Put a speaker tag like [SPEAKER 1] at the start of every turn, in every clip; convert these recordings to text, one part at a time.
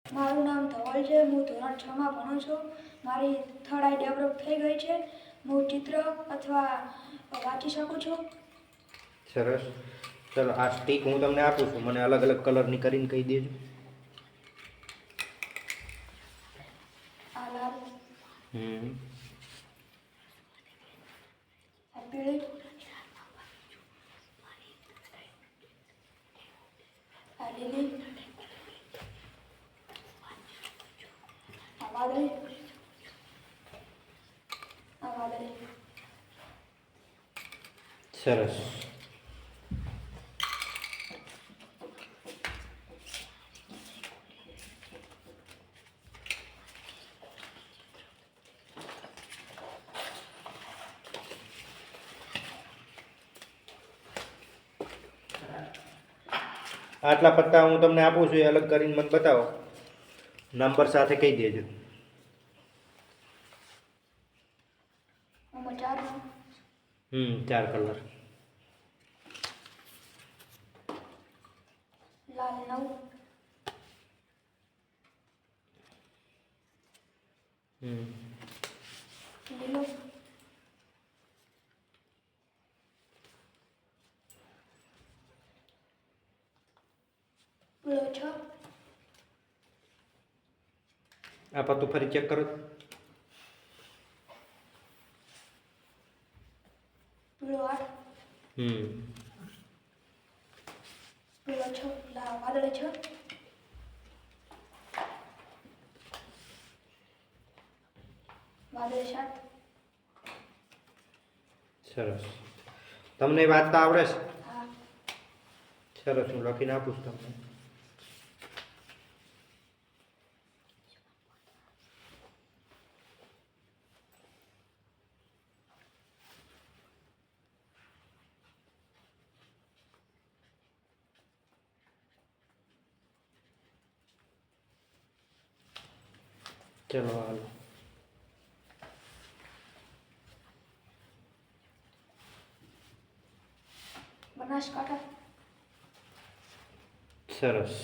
[SPEAKER 1] મારું નામ ધવલ છે. હું ધોરણ 6 માં ભણું છું. મારી થર્ડ આઈ ડેવલપ થઈ ગઈ છે. હું ચિત્ર અથવા વાંચી શકું છું.
[SPEAKER 2] સરસ. ચલો આ સ્ટીક હું તમને આપું છું, મને અલગ અલગ કલરની કરીને કહી દેજો.
[SPEAKER 1] આ લાલ,
[SPEAKER 2] હમ
[SPEAKER 1] આ પીળી, આ લીલી, આ વાદળી, આ વાદળી.
[SPEAKER 2] સરસ. આટલા પત્તા હું તમને આપું છું, એ અલગ કરીને મને બતાવો, નંબર સાથે કહી દેજો.
[SPEAKER 1] આમાં 4 છે.
[SPEAKER 2] 4 કલર.
[SPEAKER 1] લાલ 9, લીલો, પીળો 6,
[SPEAKER 2] આ પત્તું ફરી ચેક કરો.
[SPEAKER 1] પીળો 8, પીળો 6, વાદળી 6, વાદળી 7.
[SPEAKER 2] સરસ. તમને વાંચતા આવડે છે?
[SPEAKER 1] હા.
[SPEAKER 2] સરસ, હું લખીને આપું છું તમને. ચલો હાલો.
[SPEAKER 1] બનાસકાંઠા.
[SPEAKER 2] સરસ.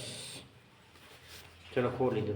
[SPEAKER 2] ચલો ખોલી દો.